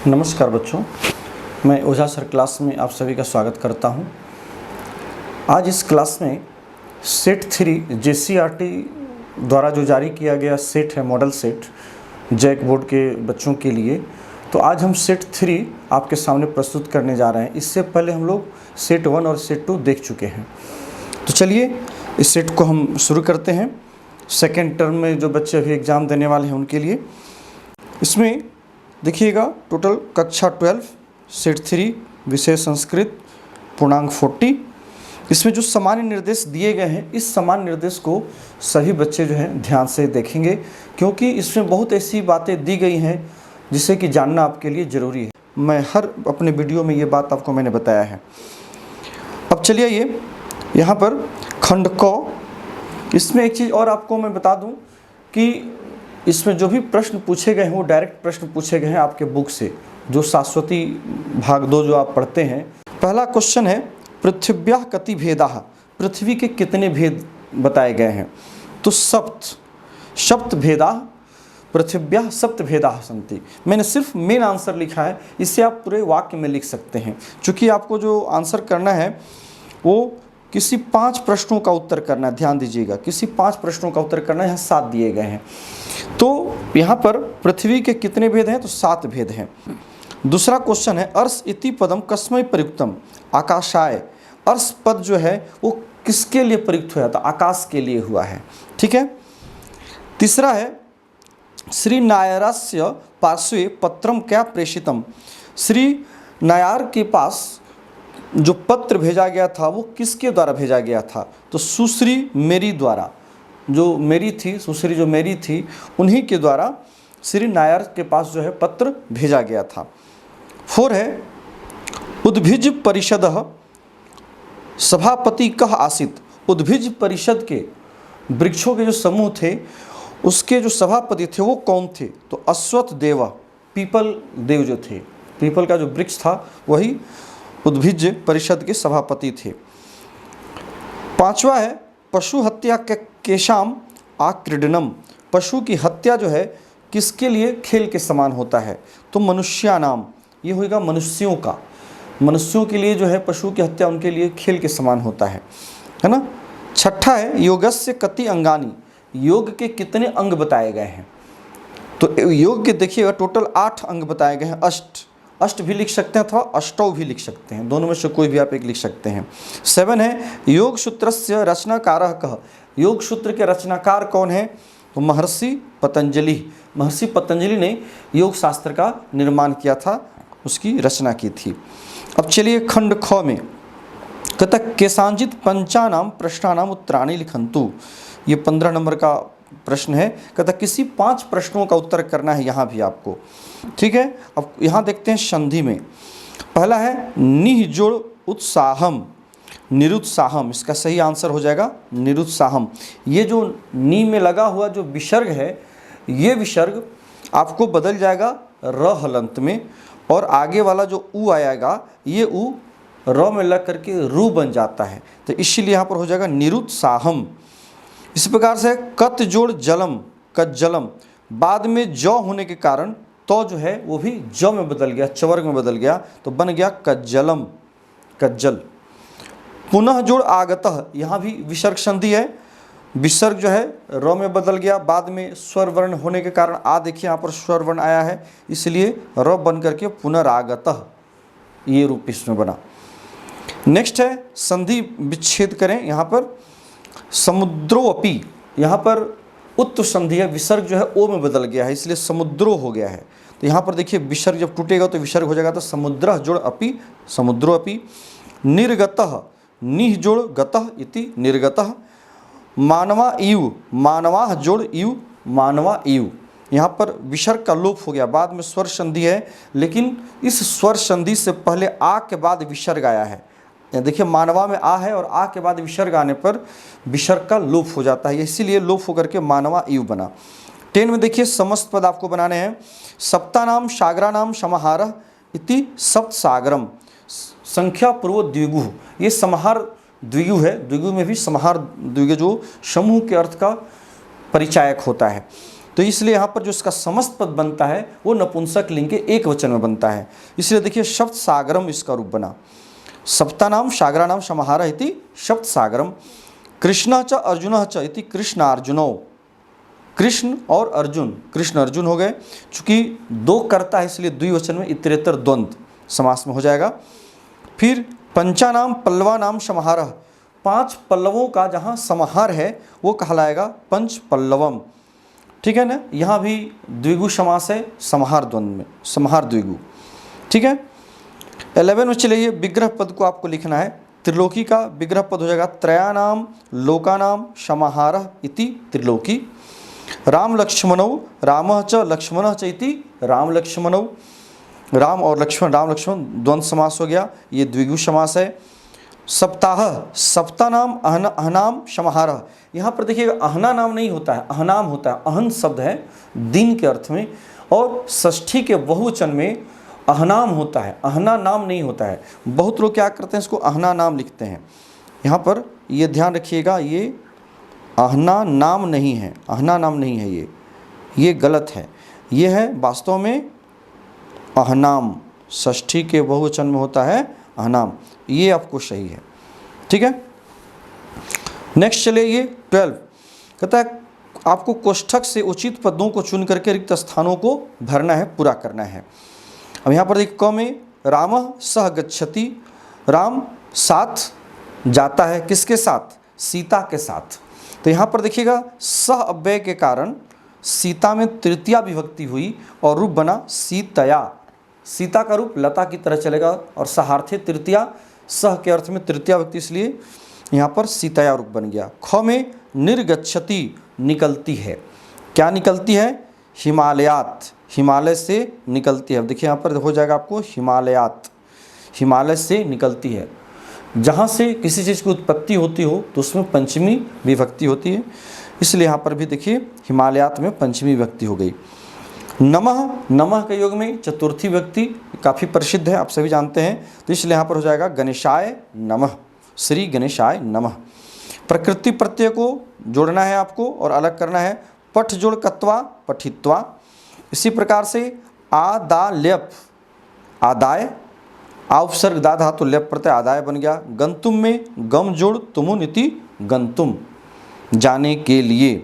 नमस्कार बच्चों, मैं ओझा सर क्लास में आप सभी का स्वागत करता हूं। आज इस क्लास में सेट 3 JCERT द्वारा जो जारी किया गया सेट है, मॉडल सेट जैक बोर्ड के बच्चों के लिए। तो आज हम सेट 3 आपके सामने प्रस्तुत करने जा रहे हैं। इससे पहले हम लोग सेट 1 और सेट 2 देख चुके हैं। तो चलिए इस सेट को हम शुरू करते हैं। सेकेंड टर्म में जो बच्चे अभी एग्ज़ाम देने वाले हैं उनके लिए इसमें देखिएगा, टोटल कक्षा 12 सेट 3 विषय संस्कृत पूर्णांक 40। इसमें जो सामान्य निर्देश दिए गए हैं, इस सामान्य निर्देश को सभी बच्चे जो हैं ध्यान से देखेंगे, क्योंकि इसमें बहुत ऐसी बातें दी गई हैं जिसे कि जानना आपके लिए ज़रूरी है। मैं हर अपने वीडियो में ये बात आपको मैंने बताया है। अब चलिए ये यहाँ पर खंड क, इसमें एक चीज़ और आपको मैं बता दूँ कि इसमें जो भी प्रश्न पूछे गए हैं वो डायरेक्ट प्रश्न पूछे गए हैं आपके बुक से, जो शाश्वती भाग 2 जो आप पढ़ते हैं। पहला क्वेश्चन है पृथिव्याः कति भेदाः, पृथ्वी के कितने भेद बताए गए हैं। तो सप्त भेदाः पृथिव्याः सप्त भेदाः सन्ति। मैंने सिर्फ मेन आंसर लिखा है, इससे आप पूरे वाक्य में लिख सकते हैं। चूँकि आपको जो आंसर करना है वो किसी 5 प्रश्नों का उत्तर करना है। ध्यान दीजिएगा, किसी 5 प्रश्नों का उत्तर करना है। यहाँ 7 दिए गए हैं। तो यहाँ पर पृथ्वी के कितने भेद हैं, तो 7 भेद हैं। दूसरा क्वेश्चन है अर्ष इति पदम कस्मै प्रयुक्तम, आकाशाय। अर्ष पद जो है वो किसके लिए प्रयुक्त हुआ था, आकाश के लिए हुआ है। ठीक है। तीसरा है श्री नायरस्य पार्श्वे पत्रम क्या प्रेषितम, श्री नायर के पास जो पत्र भेजा गया था वो किसके द्वारा भेजा गया था, तो सुश्री मेरी द्वारा। जो मेरी थी, सुश्री जो मेरी थी, उन्हीं के द्वारा श्री नायर के पास जो है पत्र भेजा गया था। 4 है उद्भिज परिषद सभापति कह आसित। उद्भिज परिषद के वृक्षों के जो समूह थे उसके जो सभापति थे वो कौन थे, तो अश्वत्थ देव, पीपल देव जो थे, पीपल का जो वृक्ष था वही उद्भिज परिषद के सभापति थे। 5वां है पशु हत्या केशाम आक्रीडनम, पशु की हत्या जो है किसके लिए खेल के समान होता है, तो मनुष्यानाम, ये होगा मनुष्यों का, मनुष्यों के लिए जो है पशु की हत्या उनके लिए खेल के समान होता है ना। 6ठा है योगस्य कति अंगानि, योग के कितने अंग बताए गए हैं, तो योग के देखिएगा टोटल 8 अंग बताए गए हैं। अष्ट भी लिख सकते हैं अथवा अष्टौ भी लिख सकते हैं, दोनों में से कोई भी आप एक लिख सकते हैं। 7 है योग सूत्रस्य रचनाकारः कः, योग सूत्र के रचनाकार कौन है, तो महर्षि पतंजलि। महर्षि पतंजलि ने योग शास्त्र का निर्माण किया था, उसकी रचना की थी। अब चलिए खंड ख में कहता केषांचित् पंचानाम प्रश्नानाम उत्तराणि लिखन्तु, ये 15 नंबर का प्रश्न है। कहता किसी 5 प्रश्नों का उत्तर करना है यहाँ भी आपको। ठीक है। अब यहाँ देखते हैं संधि में। पहला है निजोड़ उत्साहम, निरुत्साहम, इसका सही आंसर हो जाएगा निरुत्साहम। ये जो नी में लगा हुआ जो विसर्ग है, ये विसर्ग आपको बदल जाएगा र हलंत में, और आगे वाला जो ऊ आएगा ये ऊ र में लग करके रू बन जाता है, तो इसीलिए यहाँ पर हो जाएगा निरुत्साहम। इस प्रकार से कत जोड़ जलम, कज्जलम, बाद में ज होने के कारण तो जो है वो भी ज में बदल गया, चवर्ग में बदल गया, तो बन गया कज्जलम, कज्जल। पुनः जोड़ आगतः, यहाँ भी विसर्ग संधि है, विसर्ग जो है र में बदल गया, बाद में स्वर वर्ण होने के कारण आ, देखिए यहाँ पर स्वर वर्ण आया है, इसलिए र बन करके पुनरागतः ये रूप इसमें बना। नेक्स्ट है संधि विच्छेद करें। यहाँ पर समुद्रोपि, यहाँ पर उत्तर संधि है, विसर्ग जो है ओ में बदल गया है, इसलिए समुद्रो हो गया है। तो यहाँ पर देखिए विसर्ग जब टूटेगा तो विसर्ग हो जाएगा, तो समुद्र जोड़ अपि, समुद्रो अपि। निर्गतः, निह जोड़ गतः इति निर्गतः। मानवा इव, मानवाः जोड़ इव, मानवा इव। यहाँ पर विसर्ग का लोप हो गया, बाद में स्वर संधि है, लेकिन इस स्वर संधि से पहले आ के बाद विसर्ग आया है। देखिए मानवा में आ है और आ के बाद विसर्ग आने पर विसर्ग का लोप हो जाता है, इसीलिए लोप होकर के मानवा इव बना। 10 में देखिए समस्त पद आपको बनाने हैं। सप्तानाम सागरानाम समाहारः इति सप्त सागरम, संख्या पूर्व द्विगु, ये समाहार द्विगु है, द्विगु में भी समाहार द्विगु जो समूह के अर्थ का परिचायक होता है। तो इसलिए यहाँ पर जो इसका समस्त पद बनता है वो नपुंसक लिंग के एक वचन में बनता है। इसलिए देखिए शब्द सागरम इसका रूप बना। सप्तानाम सागराणाम समाहारः इति शब्द सागरम। कृष्ण च अर्जुन च इति कृष्णार्जुनौ। कृष्ण और अर्जुन, कृष्ण अर्जुन हो गए। चूंकि दो कर्ता है इसलिए द्विवचन में इतरेतर द्वंद्व समास में हो जाएगा। फिर पंचानाम पल्लवानाम समाहारः, 5 पल्लवों का जहाँ समाहार है वो कहलाएगा पंच पल्लवम। ठीक है ना, यहाँ भी द्विगु समास है समाहार द्वंद्व में, समाहार द्विगु। ठीक है। 11 में चलिए विग्रह पद को आपको लिखना है। त्रिलोकी का विग्रह पद हो जाएगा त्रयानाम लोकानाम समाहारः इति त्रिलोकी। राम लक्ष्मणौ रामः च लक्ष्मणः च इति राम लक्ष्मणौ। राम और लक्ष्मण, राम लक्ष्मण द्वंद्व समास हो गया, ये द्विगु समास है। सप्ताह सप्तानाम अहनाम समाहारः, यहाँ पर देखिएगा अहना नाम नहीं होता है, अहनाम होता है। अहन शब्द है दिन के अर्थ में, और षष्ठी के बहुवचन में अहनाम होता है, अहना नाम नहीं होता है। बहुत लोग क्या करते हैं इसको अहना नाम लिखते हैं। यहाँ पर ये ध्यान रखिएगा, ये अहना नाम नहीं है, अहना नाम नहीं है, ये गलत है। ये है वास्तव में अहनाम, षष्ठी के बहुवचन में होता है अहनाम, ये आपको सही है। ठीक है। नेक्स्ट चलिए ये 12 कहता है आपको कोष्ठक से उचित पदों को चुन करके रिक्त स्थानों को भरना है, पूरा करना है। अब यहाँ पर देखिए क में रामः सह गच्छति, राम साथ जाता है, किसके साथ? सीता के साथ। तो यहाँ पर देखिएगा सह अव्यय के कारण सीता में तृतीया विभक्ति हुई और रूप बना सीतया। सीता का रूप लता की तरह चलेगा और सहार्थे तृतीया, सह के अर्थ में तृतीया विभक्ति, इसलिए यहाँ पर सीतया रूप बन गया। ख में निर्गच्छति, निकलती है। क्या निकलती है? हिमालयात, हिमालय से निकलती है। अब देखिए यहाँ पर हो जाएगा आपको हिमालयात, हिमालय से निकलती है। जहाँ से किसी चीज़ की उत्पत्ति होती हो तो उसमें पंचमी विभक्ति होती है, इसलिए यहाँ पर भी देखिए हिमालयात में पंचमी विभक्ति हो गई। नमः, नमः के योग में चतुर्थी विभक्ति काफ़ी प्रसिद्ध है, आप सभी जानते हैं, तो इसलिए यहाँ पर हो जाएगा गणेशाय नमः, श्री गणेशाय नमः। प्रकृति प्रत्यय को जोड़ना है आपको और अलग करना है। पठ जोड़ कत्वा पठित्वा। इसी प्रकार से आदाल्यप, आदाय, उपसर्ग दा धातु लेप प्रत्यय आदाय बन गया। गंतुम में गम जोड़ तुमुन इति गंतुम, जाने के लिए।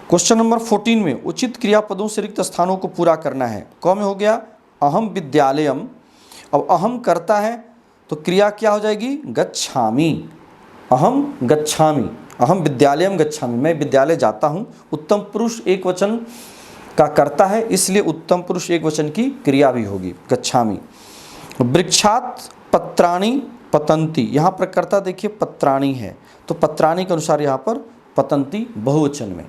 क्वेश्चन नंबर 14 में उचित क्रियापदों से रिक्त स्थानों को पूरा करना है। क में हो गया अहम विद्यालयम। अब अहम करता है तो क्रिया क्या हो जाएगी? गच्छामि, अहम गच्छामि, अहम विद्यालयम गच्छामि, मैं विद्यालय जाता हूँ। उत्तम पुरुष एक वचन का करता है, इसलिए उत्तम पुरुष एक वचन की क्रिया भी होगी गच्छामि। वृक्षात पत्राणि पतंती, यहाँ पर कर्ता देखिए पत्राणि है, तो पत्राणि के अनुसार यहाँ पर पतंती बहुवचन में।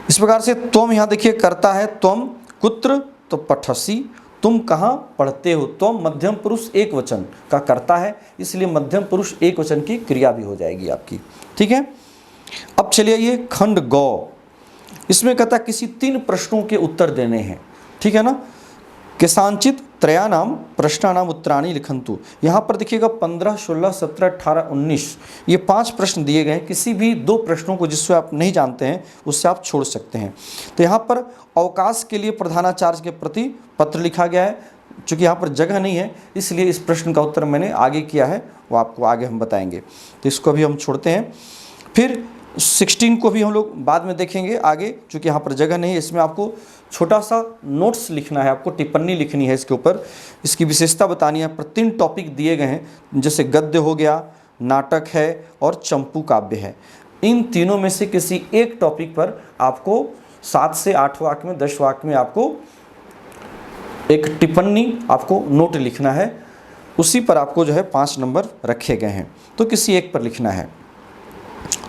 इस प्रकार से त्वम यहाँ देखिए करता है, त्वम कुत्र, तो पठसी, तुम कहाँ पढ़ते हो। त्वम मध्यम पुरुष एक वचन का करता है, इसलिए मध्यम पुरुष एक वचन की क्रिया भी हो जाएगी आपकी। ठीक है। अब चलिए ये खंड गौ, इसमें कहता है किसी 3 प्रश्नों के उत्तर देने हैं। ठीक है ना। केसांचित त्रयानाम प्रश्नानाम उत्तराणि लिखंतु। यहाँ पर देखिएगा 15, 16, 17, 18, 19 ये 5 प्रश्न दिए गए हैं। किसी भी 2 प्रश्नों को जिससे आप नहीं जानते हैं उससे आप छोड़ सकते हैं। तो यहाँ पर अवकाश के लिए प्रधानाचार्य के प्रति पत्र लिखा गया है। चूँकि यहाँ पर जगह नहीं है इसलिए इस प्रश्न का उत्तर मैंने आगे किया है, वो आपको आगे हम बताएंगे, तो इसको भी हम छोड़ते हैं। फिर 16 को भी हम लोग बाद में देखेंगे आगे, चूँकि यहाँ पर जगह नहीं है। इसमें आपको छोटा सा नोट्स लिखना है, आपको टिप्पणी लिखनी है इसके ऊपर, इसकी विशेषता बतानी है। पर 3 टॉपिक दिए गए हैं, जैसे गद्य हो गया, नाटक है और चंपू काव्य है। इन तीनों में से किसी एक टॉपिक पर आपको 7 से 8 वाक्य में, 10 वाक्य में आपको एक टिप्पणी, आपको नोट लिखना है। उसी पर आपको जो है 5 नंबर रखे गए हैं, तो किसी एक पर लिखना है।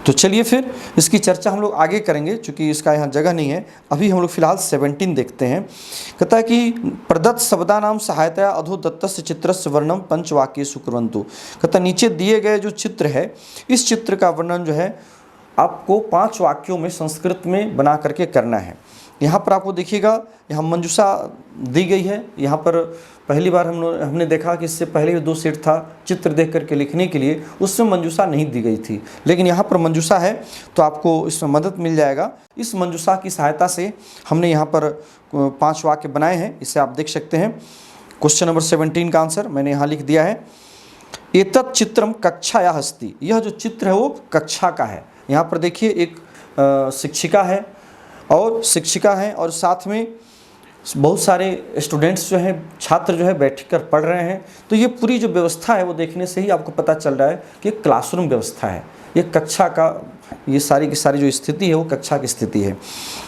तो चलिए फिर इसकी चर्चा हम लोग आगे करेंगे, क्योंकि इसका यहाँ जगह नहीं है। अभी हम लोग फिलहाल 17 देखते हैं। कहता है कि प्रदत्त शब्दानाम सहायतया अधोदत्तस्य चित्रस्य वर्णन पंचवाक्येषु कुर्वन्तु। कहता है नीचे दिए गए जो चित्र है, इस चित्र का वर्णन जो है आपको 5 वाक्यों में संस्कृत में बना करके करना है। यहाँ पर आपको देखिएगा, यहाँ मंजूषा दी गई है। यहाँ पर पहली बार हमने देखा कि इससे पहले 2 सेट था चित्र देख करके लिखने के लिए, उसमें मंजूषा नहीं दी गई थी, लेकिन यहाँ पर मंजूषा है तो आपको इसमें मदद मिल जाएगा। इस मंजूषा की सहायता से हमने यहाँ पर 5 वाक्य बनाए हैं, इसे आप देख सकते हैं। क्वेश्चन नंबर 17 का आंसर मैंने यहाँ लिख दिया है, एतत् चित्रम कक्षाया अस्ति। यह जो चित्र है वो कक्षा का है। यहाँ पर देखिए एक शिक्षिका है और साथ में बहुत सारे स्टूडेंट्स जो हैं, छात्र जो है बैठकर पढ़ रहे हैं। तो ये पूरी जो व्यवस्था है वो देखने से ही आपको पता चल रहा है कि क्लासरूम व्यवस्था है, ये कक्षा का, ये सारी की सारी जो स्थिति है वो कक्षा की स्थिति है।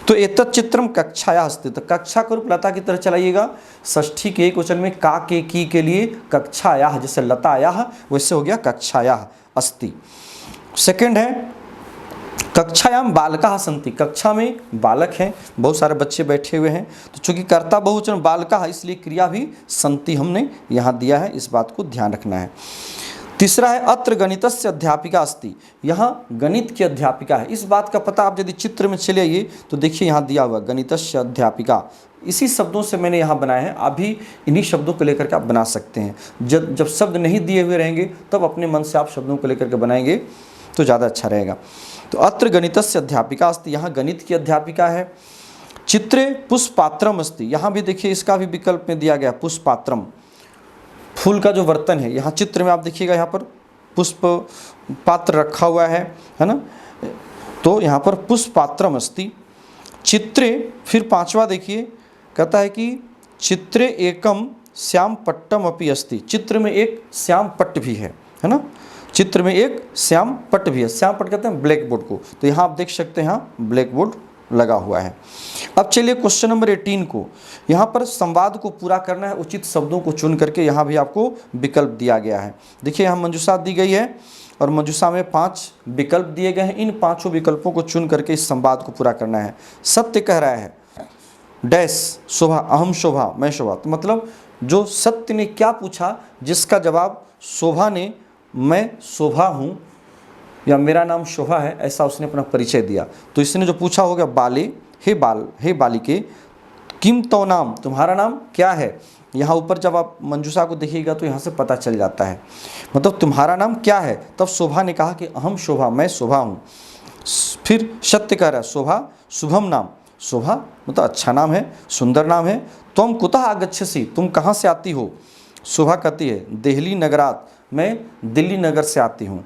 तो एतत् चित्रम कक्षाया अस्ति, तो कक्षा को रूप लता की तरह चलाइएगा। षष्ठी के एकवचन में का के की के लिए कक्षायाः, जैसे लतायाः वैसे हो गया कक्षायाः अस्ति। सेकंड है कक्षायाम बालकाः सन्ति, कक्षा में बालक हैं, बहुत सारे बच्चे बैठे हुए हैं। तो चूंकि कर्ता बहुवचन बालकाः, इसलिए क्रिया भी सन्ति हमने यहाँ दिया है, इस बात को ध्यान रखना है। तीसरा है अत्र गणितस्य अध्यापिका अस्ति, यहाँ गणित की अध्यापिका है। इस बात का पता आप यदि चित्र में चले आइए तो देखिए यहाँ दिया हुआ गणितस्य अध्यापिका, इसी शब्दों से मैंने यहाँ बनाए हैं। अभी इन्हीं शब्दों को लेकर के आप बना सकते हैं। जब शब्द नहीं दिए हुए रहेंगे तब अपने मन से आप शब्दों को लेकर के बनाएंगे तो ज़्यादा अच्छा रहेगा। तो अत्र गणितस्य अध्यापिका अस्ति, यहाँ गणित की अध्यापिका है। चित्रे पुष्पात्रम अस्ति, यहाँ भी देखिए इसका भी विकल्प में दिया गया पुष्पात्रम, फूल का जो बर्तन है। यहाँ चित्र में आप देखिएगा यहाँ पर पुष्प पात्र रखा हुआ है ना, तो यहाँ पर पुष्पात्रम अस्ति। चित्रे, फिर 5वां देखिए कहता है कि चित्रे एकम श्याम पट्टम अपि अस्ति, चित्र में एक श्याम पट्ट भी है ना, चित्र में एक श्याम पट्ट भी है। श्याम पट्ट कहते हैं ब्लैक बोर्ड को, तो यहाँ आप देख सकते हैं यहाँ ब्लैक बोर्ड लगा हुआ है। अब चलिए क्वेश्चन नंबर 18 को, यहाँ पर संवाद को पूरा करना है, उचित शब्दों को चुन करके यहाँ भी आपको विकल्प दिया गया है। देखिए यहाँ मंजूषा दी गई है और मंजूषा में 5 विकल्प दिए गए हैं। इन 5 विकल्पों को चुन करके इस संवाद को पूरा करना है। सत्य कह रहा है डैश शोभा, अहम शोभा, मैं शोभा, तो मतलब जो सत्य ने क्या पूछा, जिसका जवाब शोभा ने मैं शोभा हूँ या मेरा नाम शोभा है, ऐसा उसने अपना परिचय दिया। तो इसने जो पूछा हो गया बाले, हे बालिके, किम तो नाम, तुम्हारा नाम क्या है। यहाँ ऊपर जब आप मंजूषा को देखिएगा तो यहाँ से पता चल जाता है, मतलब तुम्हारा नाम क्या है। तब शोभा ने कहा कि अहम शोभा, मैं शोभा हूँ। फिर सत्य कह रहा है शोभा शुभम नाम, शोभा मतलब अच्छा नाम है, सुंदर नाम है। तुम कुतः आगच्छसि, तुम कहाँ से आती हो। शोभा कहती है देहली नगरात, मैं दिल्ली नगर से आती हूँ।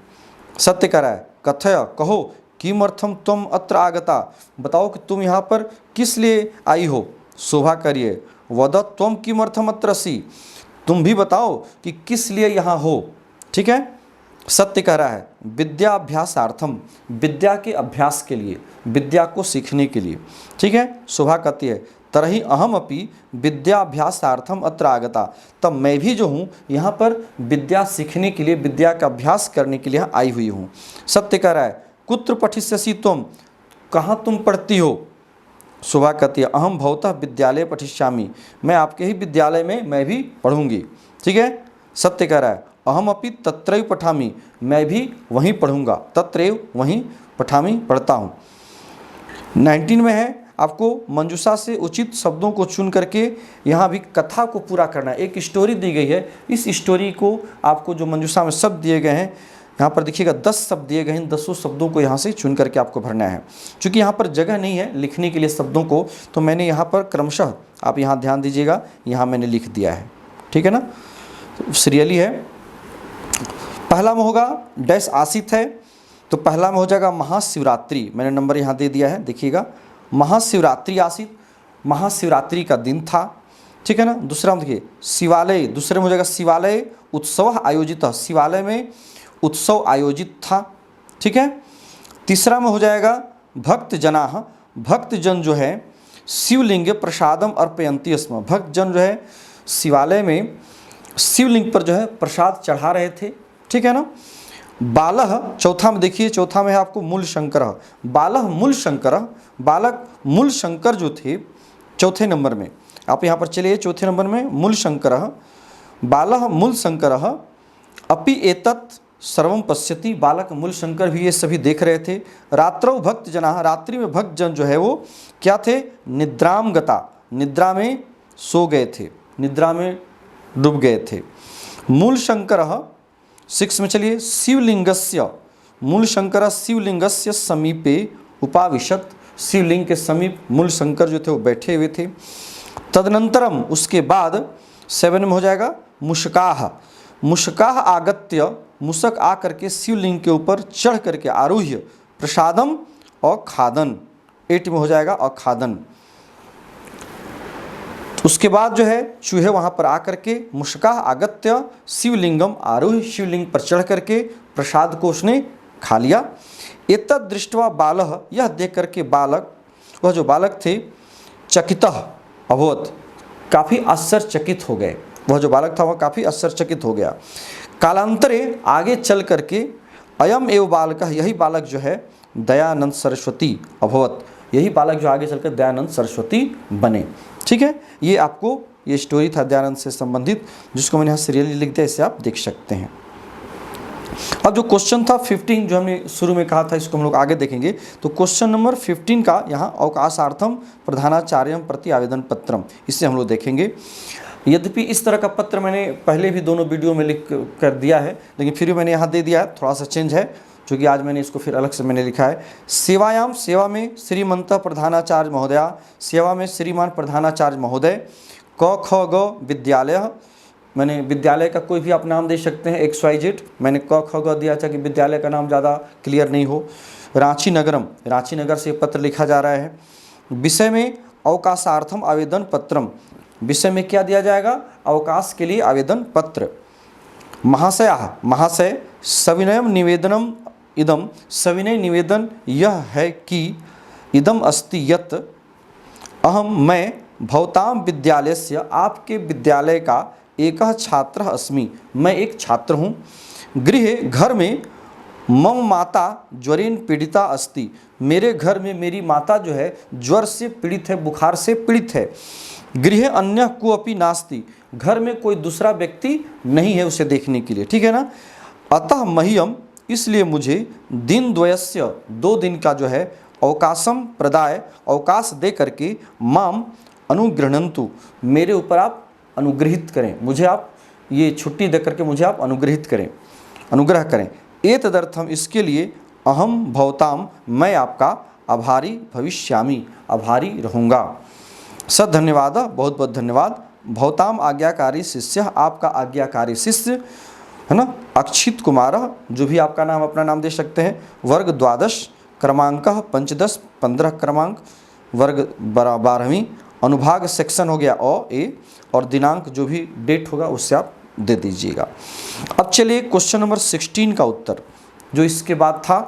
सत्य कह रहा है कथय, कहो, किमर्थम तुम अत्र आगता, बताओ कि तुम यहाँ पर किस लिए आई हो। शोभा करिए वद त्वम किमर्थम अत्र असि, तुम भी बताओ कि किस लिए यहाँ हो। ठीक है। सत्य कह रहा है विद्याभ्यासार्थम, विद्या के अभ्यास के लिए, विद्या को सीखने के लिए। ठीक है। शोभा कहती है तरही अहम अपि विद्याभ्यासार्थम अत्र आगता, तब मैं भी जो हूँ यहाँ पर विद्या सीखने के लिए, विद्या का अभ्यास करने के लिए आई हुई हूँ। सत्य कह रहा है कुत्र पठिष्यसि तुम, कहाँ तुम पढ़ती हो। शोभा कहती है अहम भवतः विद्यालय पठिष्यामि, मैं आपके ही विद्यालय में मैं भी पढ़ूंगी। ठीक है। सत्य कह रहा है अहम अपि तत्रैव पठामि, मैं भी वहीं पढ़ूंगा, तत्रैव वहीं पठामि, पढ़ता हूँ। 19 में है आपको मंजूषा से उचित शब्दों को चुन करके यहाँ भी कथा को पूरा करना है। एक स्टोरी दी गई है, इस स्टोरी को आपको जो मंजूषा में शब्द दिए गए हैं, यहाँ पर देखिएगा 10 शब्द दिए गए हैं, 10 शब्दों को यहाँ से चुन करके आपको भरना है। क्योंकि यहाँ पर जगह नहीं है लिखने के लिए शब्दों को, तो मैंने यहाँ पर क्रमशः, आप यहाँ ध्यान दीजिएगा, यहाँ मैंने लिख दिया है। ठीक है ना, सीरियली है। पहला में होगा डैश आसित है, तो पहला में हो जाएगा महाशिवरात्रि, मैंने नंबर यहाँ दे दिया है, देखिएगा महाशिवरात्रि आसित, महाशिवरात्रि का दिन था। ठीक है ना। दूसरा में देखिए शिवालय, दूसरे में हो जाएगा शिवालय उत्सव आयोजित, शिवालय में उत्सव आयोजित था। ठीक है। तीसरा में हो जाएगा भक्त जनाः, भक्तजन जो है शिवलिंग प्रसादम अर्पयन्ति स्म, भक्तजन जो है शिवालय में शिवलिंग पर जो है प्रसाद चढ़ा रहे थे। ठीक है ना। बालः, चौथा में देखिए, चौथा में है आपको मूल शंकर, बालः मूल शंकर, बालक मूल शंकर जो थे चौथे नंबर में, आप यहाँ पर चलिए चौथे नंबर में मूल शंकर, बालः मूल शंकर अपि एतत् सर्वम पश्यति, बालक मूलशंकर भी ये सभी देख रहे थे। रात्रौ भक्त जना, रात्रि में भक्त जन जो है वो क्या थे, निद्राम गता, निद्रा में सो गए थे, निद्रा में डूब गए थे। मूलशंकर 6 में चलिए, शिवलिंगस्य, मूलशंकर शिवलिंगस्य समीपे उपाविशत, शिवलिंग के समीप मूलशंकर जो थे वो बैठे हुए थे। तदनंतरम, उसके बाद 7 में हो जाएगा, मुशकाह, मुशकाह आगत्य, मुशक आ करके शिवलिंग के ऊपर चढ़ करके आरूह्य प्रसादम और खादन, 8 में हो जाएगा और खादन। उसके बाद जो है चूहे वहाँ पर आकर के मुशकाह आगत्य शिवलिंगम आरूह्य, शिवलिंग पर चढ़ करके प्रसाद को उसने खा लिया। एतद् दृष्ट्वा बालः, यह देख करके बालक, वह जो बालक थे, चकितः अभवत्, काफ़ी आश्चर्यचकित हो गए, वह जो बालक था वह काफ़ी आश्चर्यचकित हो गया। कालांतरे, आगे चल करके, अयम एव बालक, यही बालक जो है दयानंद सरस्वती अभवत, यही बालक जो आगे चलकर दयानंद सरस्वती बने। ठीक है, ये आपको ये स्टोरी था दयानंद से संबंधित, जिसको मैंने यहाँ सीरियली लिख दिया, इसे आप देख सकते हैं। अब जो क्वेश्चन था 15 जो हमने शुरू में कहा था, इसको हम लोग आगे देखेंगे। तो क्वेश्चन नंबर 15 का यहाँ अवकाशार्थम प्रधानाचार्यम प्रति आवेदन पत्रम, इसे हम लोग देखेंगे। यद्यपि इस तरह का पत्र मैंने पहले भी दोनों वीडियो में लिख कर दिया है, लेकिन फिर भी मैंने यहाँ दे दिया है, थोड़ा सा चेंज है, क्योंकि आज मैंने इसको फिर अलग से मैंने लिखा है। सेवायाम, सेवा में श्रीमंत प्रधानाचार्य महोदया, सेवा में श्रीमान प्रधानाचार्य महोदय। क ख ग विद्यालय, मैंने विद्यालय का कोई भी आप नाम दे सकते हैं, XYZ, मैंने क ख ग दिया था कि विद्यालय का नाम ज़्यादा क्लियर नहीं हो। रांची नगरम, रांची नगर से पत्र लिखा जा रहा है। विषय में अवकाशार्थम आवेदन पत्रम, विषय में क्या दिया जाएगा, अवकाश के लिए आवेदन पत्र। महाशया, महाशय, सविनयम निवेदनम इदम, सविनय निवेदन यह है कि इदम अस्ति यत् अहम, मैं भवताम विद्यालय से, आपके विद्यालय का एक छात्र अस्मि, मैं एक छात्र हूँ। गृहे, घर में, मम माता ज्वरेन पीड़िता अस्ति, मेरे घर में मेरी माता जो है ज्वर से पीड़ित है, बुखार से पीड़ित है। गृहे अन्य कोऽपि नास्ति, घर में कोई दूसरा व्यक्ति नहीं है उसे देखने के लिए। ठीक है ना। अतः मह्यम, इसलिए मुझे दिन द्वयस्य, 2 दिन का जो है अवकाशम प्रदाय, अवकाश दे करके, माम अनुगृह्णन्तु, मेरे ऊपर आप अनुग्रहित करें, मुझे आप ये छुट्टी दे करके मुझे आप अनुग्रहित करें, अनुग्रह करें। एतदर्थम, इसके लिए, अहम भवताम, मैं आपका आभारी भविष्यामि, आभारी रहूँगा। सद धन्यवाद, बहुत बहुत धन्यवाद। भवताम आज्ञाकारी शिष्य, आपका आज्ञाकारी शिष्य है ना, अक्षित कुमार, जो भी आपका नाम अपना नाम दे सकते हैं। वर्ग 12, क्रमांक 15, 15 क्रमांक, वर्ग 12वीं, अनुभाग सेक्शन हो गया ए, और दिनांक जो भी डेट होगा उससे आप दे दीजिएगा। अब चलिए क्वेश्चन नंबर 16 का उत्तर, जो इसके बाद था,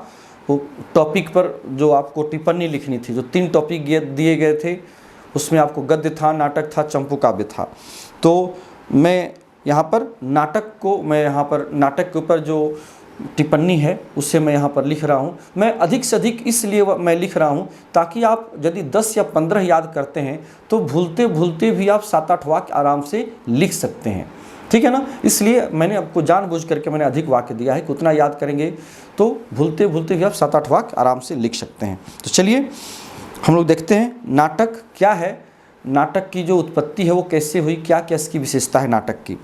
वो टॉपिक पर जो आपको टिप्पणी लिखनी थी, जो 3 टॉपिक दिए गए थे, उसमें आपको गद्य था, नाटक था, चंपू काव्य था। तो मैं यहाँ पर नाटक को, मैं यहाँ पर नाटक के ऊपर जो टिप्पणी है उसे मैं यहाँ पर लिख रहा हूँ। मैं अधिक से अधिक इसलिए मैं लिख रहा हूँ ताकि आप यदि 10 या 15 याद करते हैं तो भूलते भूलते भी आप 7-8 वाक्य आराम से लिख सकते हैं। ठीक है ना। इसलिए मैंने आपको जानबूझ करके मैंने अधिक वाक्य दिया है कि उतना याद करेंगे तो भूलते भूलते भी आप 7-8 वाक्य आराम से लिख सकते हैं। तो चलिए हम लोग देखते हैं नाटक क्या है, नाटक की जो उत्पत्ति है वो कैसे हुई, क्या क्या इसकी विशेषता है नाटक की।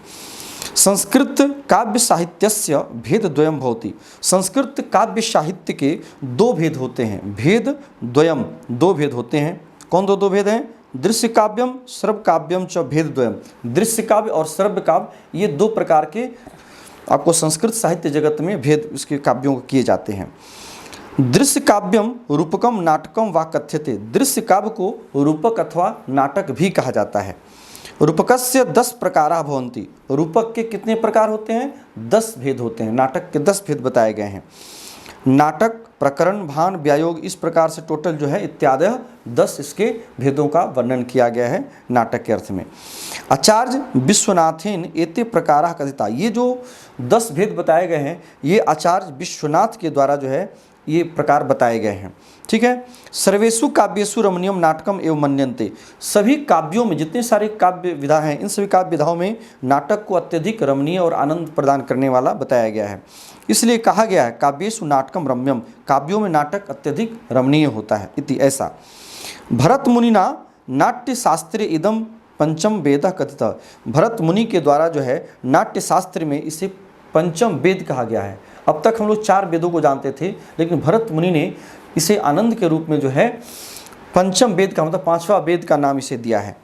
संस्कृत काव्य साहित्यस्य भेद द्वयम भवति, संस्कृत काव्य साहित्य के 2 भेद होते हैं। भेद द्वयम, 2 भेद होते हैं। कौन 2 भेद हैं? दृश्य काव्यम श्रव्य काव्यम च भेद द्वयम। दृश्य काव्य और श्रव्य काव्य, ये 2 प्रकार के आपको संस्कृत साहित्य जगत में भेद इसके काव्यों को किए जाते हैं। दृश्य काव्यम रूपकम नाटकम वा कथ्यते, दृश्य काव्य को रूपक अथवा नाटक भी कहा जाता है। रूपकस्य 10 प्रकारा भवन्ति, रूपक के कितने प्रकार होते हैं? 10 भेद होते हैं। नाटक के 10 भेद बताए गए हैं। नाटक, प्रकरण, भान, व्यायोग, इस प्रकार से टोटल जो है इत्यादि 10 इसके भेदों का वर्णन किया गया है नाटक के अर्थ में। आचार्य विश्वनाथेन एते प्रकारा कथिता, ये जो 10 भेद बताए गए हैं ये आचार्य विश्वनाथ के द्वारा जो है ये प्रकार बताए गए हैं। ठीक है। सर्वेषु काव्येषु रमणीयम नाटकम एवं मन्यन्ते, सभी काव्यों में जितने सारे काव्य विधा हैं, इन सभी काव्य विधाओं में नाटक को अत्यधिक रमणीय और आनंद प्रदान करने वाला बताया गया है। इसलिए कहा गया है काव्येषु नाटकम रम्यम, काव्यों में नाटक अत्यधिक रमणीय होता है। इति ऐसा भरत मुनिना नाट्य शास्त्रे इदम पंचम वेद कथित, भरत मुनि के द्वारा जो है नाट्य शास्त्र में इसे पंचम वेद कहा गया है। अब तक हम लोग 4 वेदों को जानते थे, लेकिन भरत मुनि ने इसे आनंद के रूप में जो है पंचम वेद का मतलब 5वां वेद का नाम इसे दिया है।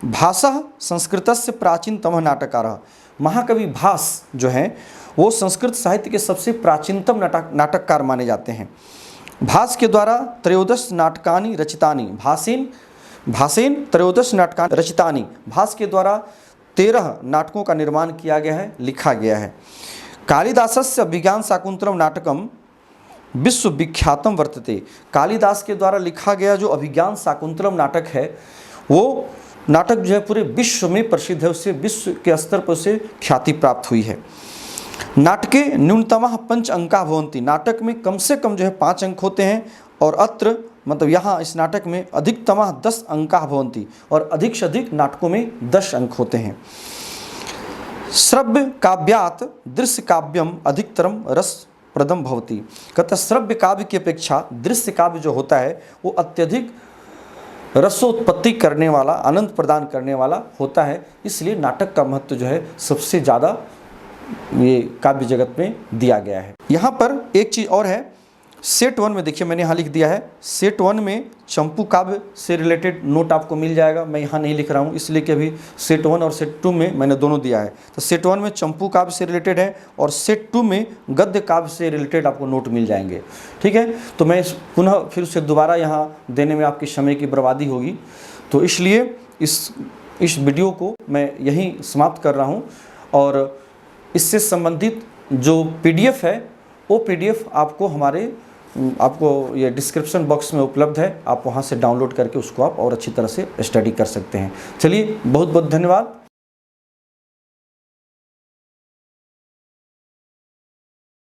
भासः संस्कृतस्य प्राचीनतम नाटककारः, महाकवि भास जो है वो संस्कृत साहित्य के सबसे प्राचीनतम नाटककार माने जाते हैं। भास के द्वारा त्रयोदश नाटकानि रचितानि, भासेन त्रयोदश नाटकानि रचितानि, भास के द्वारा 13 नाटकों का निर्माण किया गया है, लिखा गया है। कालिदासस्य अभिज्ञान शाकुंतलम नाटकम विश्वविख्यातम वर्तते, कालिदास के द्वारा लिखा गया जो अभिज्ञान शाकुंतलम नाटक है वो नाटक जो है पूरे विश्व में प्रसिद्ध है, उससे विश्व के स्तर पर उसे ख्याति प्राप्त हुई है। नाटके न्यूनतमः 5 अंका भवन्ति, नाटक में कम से कम जो है 5 अंक होते हैं, और अत्र मतलब यहाँ इस नाटक में अधिकतमः 10 अंका भवन्ति, और अधिक से अधिक नाटकों में 10 अंक होते हैं। श्रव्य काव्यात दृश्य काव्यम अधिकतरम रस प्रदम भवती, कहता श्रव्य काव्य की अपेक्षा दृश्य काव्य जो होता है वो अत्यधिक रसोत्पत्ति करने वाला, आनंद प्रदान करने वाला होता है। इसलिए नाटक का महत्व जो है सबसे ज़्यादा ये काव्य जगत में दिया गया है। यहाँ पर एक चीज़ और है, सेट 1 में देखिए मैंने यहाँ लिख दिया है, सेट 1 में चंपू काव्य से रिलेटेड नोट आपको मिल जाएगा। मैं यहाँ नहीं लिख रहा हूँ इसलिए कि अभी सेट 1 और सेट 2 में मैंने दोनों दिया है। तो सेट 1 में चंपू काव्य से रिलेटेड है और सेट 2 में गद्य काव्य से रिलेटेड आपको नोट मिल जाएंगे। ठीक है, तो मैं पुनः फिर से दोबारा यहाँ देने में आपकी समय की बर्बादी होगी, तो इसलिए इस वीडियो को मैं यहीं समाप्त कर रहा हूँ। और इससे संबंधित जो PDF है वो PDF आपको ये डिस्क्रिप्शन बॉक्स में उपलब्ध है, आप वहाँ से डाउनलोड करके उसको आप और अच्छी तरह से स्टडी कर सकते हैं। चलिए, बहुत बहुत धन्यवाद।